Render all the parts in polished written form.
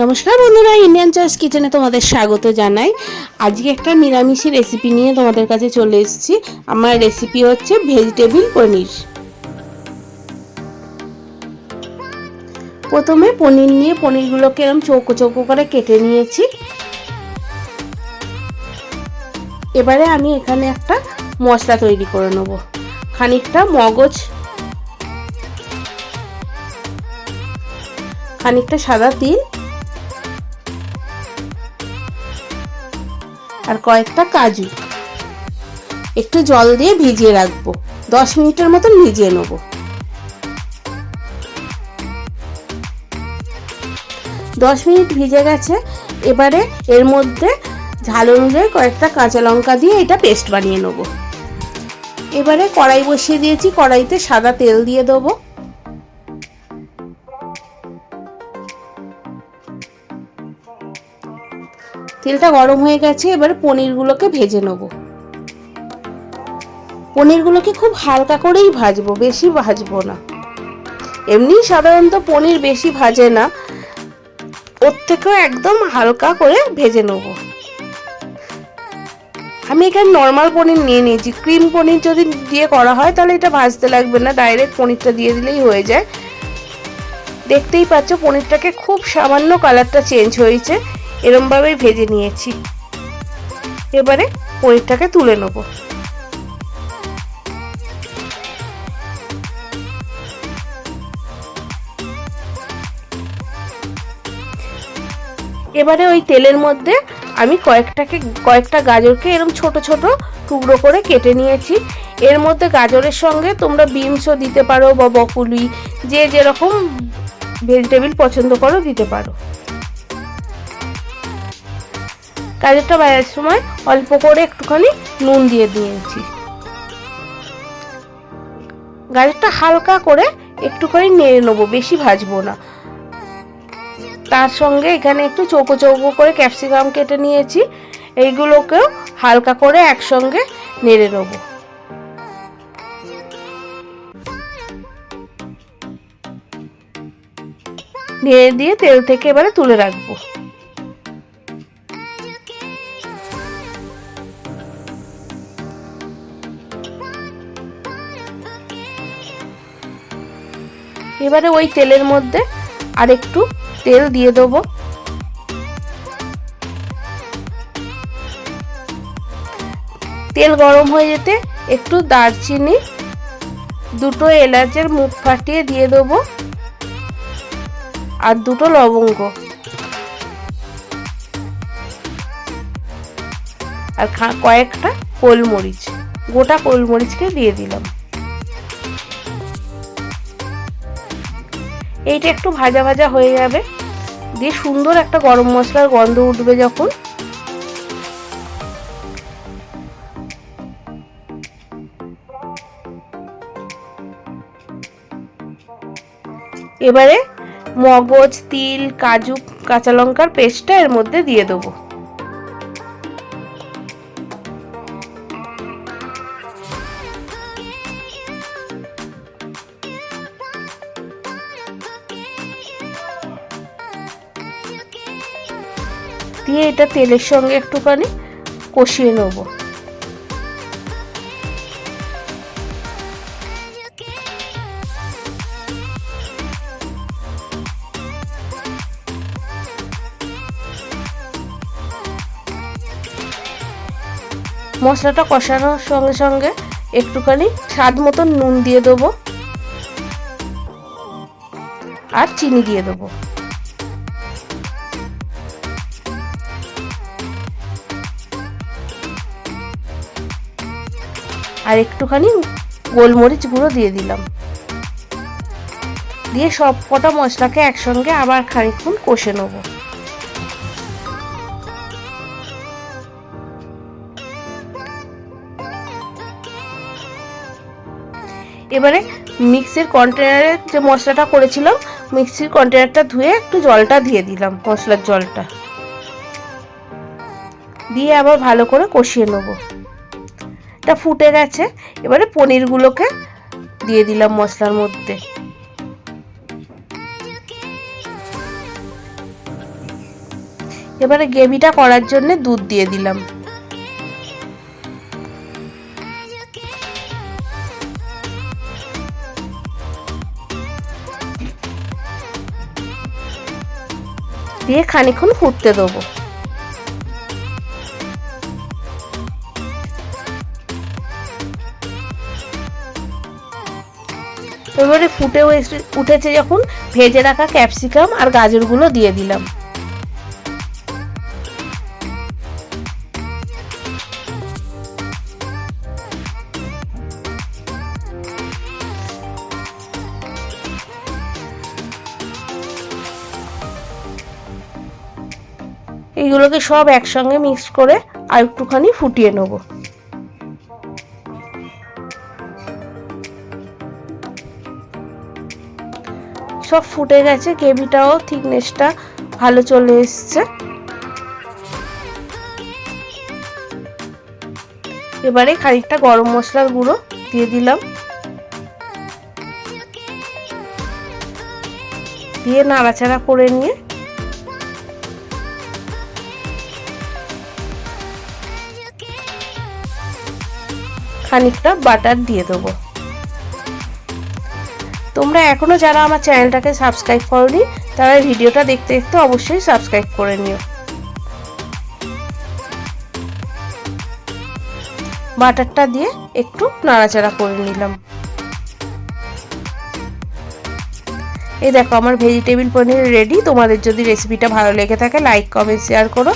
নমস্কার বন্ধুরা, Indian choice কিচেনে তোমাদের স্বাগত জানাই। আজকে একটা নিরামিষি রেসিপি নিয়ে তোমাদের কাছে চলে এসেছি। আমার রেসিপি হচ্ছে ভেজিটেবিল পনির। প্রথমে পনির নিয়ে পনিরগুলোকে এরকম চৌকো চৌকো করে কেটে নিয়েছি। এবারে আমি এখানে একটা মশলা তৈরি করে নেব। খানিকটা মগজ, খানিকটা সাদা তিল আর কয়েকটা কাজু একটু জল দিয়ে ভিজিয়ে রাখবো। 10 মিনিটের মতন ভিজিয়ে নেব। দশ মিনিট ভিজে গেছে। এবারে এর মধ্যে ঝাল অনুযায়ী কয়েকটা কাঁচা লঙ্কা দিয়ে এটা পেস্ট বানিয়ে নেব। এবারে কড়াই বসিয়ে দিয়েছি, কড়াইতে সাদা তেল দিয়ে দেবো। তেলটা গরম হয়ে গেছে। এবারে পনিরগুলোকে ভেজে নেব। পনিরগুলোকে খুব হালকা করেই ভাজবো, বেশি ভাজবো না। এমনি সাধারণত পনির বেশি ভাজে না, ওর থেকেও একদম হালকা করে ভেজে নেব। আমি এখানে নর্মাল পনির নিয়ে নিয়েছি। ক্রিম পনির যদি দিয়ে করা হয় তাহলে এটা ভাজতে লাগবে না, ডাইরেক্ট পনিরটা দিয়ে দিলেই হয়ে যায়। দেখতেই পাচ্ছ পনিরটাকে খুব সামান্য কালারটা চেঞ্জ হয়েছে, এরমভাবেই ভেজে নিয়েছি। এবারে পনিরটাকে তুলে নেব। এবারে ওই তেলের মধ্যে আমি কয়েকটা গাজরকে এরকম ছোট ছোট টুকরো করে কেটে নিয়েছি। এর মধ্যে গাজরের সঙ্গে তোমরা বিনসও দিতে পারো বা বকুলি, যে যেরকম ভেজিটেবিল পছন্দ করো দিতে পারো। গাজরটা ভাজার সময় অল্প করে একটুখানি নুন দিয়ে দিয়েছি। গাজরটা হালকা করে একটুখানি নেড়ে নেবো, বেশি ভাজবো না। তার সঙ্গে এখানে একটু চৌকো চৌকো করে ক্যাপসিকাম কেটে নিয়েছি, এইগুলোকেও হালকা করে একসঙ্গে নেড়ে নেব। নেড়ে দিয়ে তেল থেকে এবারে তুলে রাখবো। এবারে ওই তেলের মধ্যে আর একটু তেল দিয়ে দেবো। তেল গরম হয়ে যেতে একটু দারচিনি, দুটো এলাচের মুখ ফাটিয়ে দিয়ে দেবো আর দুটো লবঙ্গ আর কয়েকটা গোলমরিচ, গোটা গোলমরিচকে দিয়ে দিলাম। এইটা একটু ভাজা ভাজা হয়ে যাবে, দিয়ে সুন্দর একটা গরম মশলার গন্ধ উঠবে যখন, এবারে মগজ, তিল, কাজু, কাঁচা লঙ্কার পেস্টটা এর মধ্যে দিয়ে দেবো। দিয়ে এটা তেলের সঙ্গে একটুখানি কষিয়ে নেব। মশলাটা কষানোর সঙ্গে সঙ্গে একটুখানি স্বাদ মতন নুন দিয়ে দেবো আর চিনি দিয়ে দেবো। আর একটুখানি গোলমরিচ গুঁড়ো দিয়ে দিলাম। দিয়ে সব কটা মশলাকে একসঙ্গে আবার খানিকক্ষণ কষে নেব। এবারে মিক্সির কন্টেনারে যে মশলাটা করেছিলাম, মিক্সির কন্টেনারটা ধুয়ে একটু জলটা দিয়ে দিলাম, মশলার জলটা দিয়ে আবার ভালো করে কষিয়ে নেব। এটা ফুটে গেছে। এবারে পনিরগুলোকে দিয়ে দিলাম মশলার মধ্যে। এবারে গ্রেভিটা করার জন্য দুধ দিয়ে দিলাম। দিয়ে খানিকক্ষণ ফুটতে দেবো। এবারে ফুটে উঠেছে যখন, ভেজে রাখা ক্যাপসিকাম আর গাজরগুলো দিয়ে দিলাম। এইগুলোকে সব একসঙ্গে মিক্স করে আর একটুখানি ফুটিয়ে নেব। সব ফুটে গেছে, গ্রেভিটাও থিকনেসটা ভালো চলে এসছে। এবারে খানিকটা গরম মশলার গুঁড়ো দিয়ে দিলাম, দিয়ে নাড়াচাড়া করে নিয়ে খানিকটা বাটার দিয়ে দেবো। তোমরা এখনো যারা আমার চ্যানেলটাকে সাবস্ক্রাইব করোনি তারা ভিডিওটা দেখতে দেখতে অবশ্যই সাবস্ক্রাইব করে নিও। বাটারটা দিয়ে একটু নাড়াচাড়া করে নিলাম। এই দেখো আমার ভেজিটেবিল পনির রেডি। তোমাদের যদি রেসিপিটা ভালো লেগে থাকে লাইক কমেন্ট শেয়ার করো,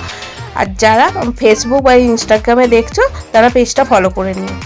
আর যারা ফেসবুক বা ইনস্টাগ্রামে দেখছো তারা পেজটা ফলো করে নিও।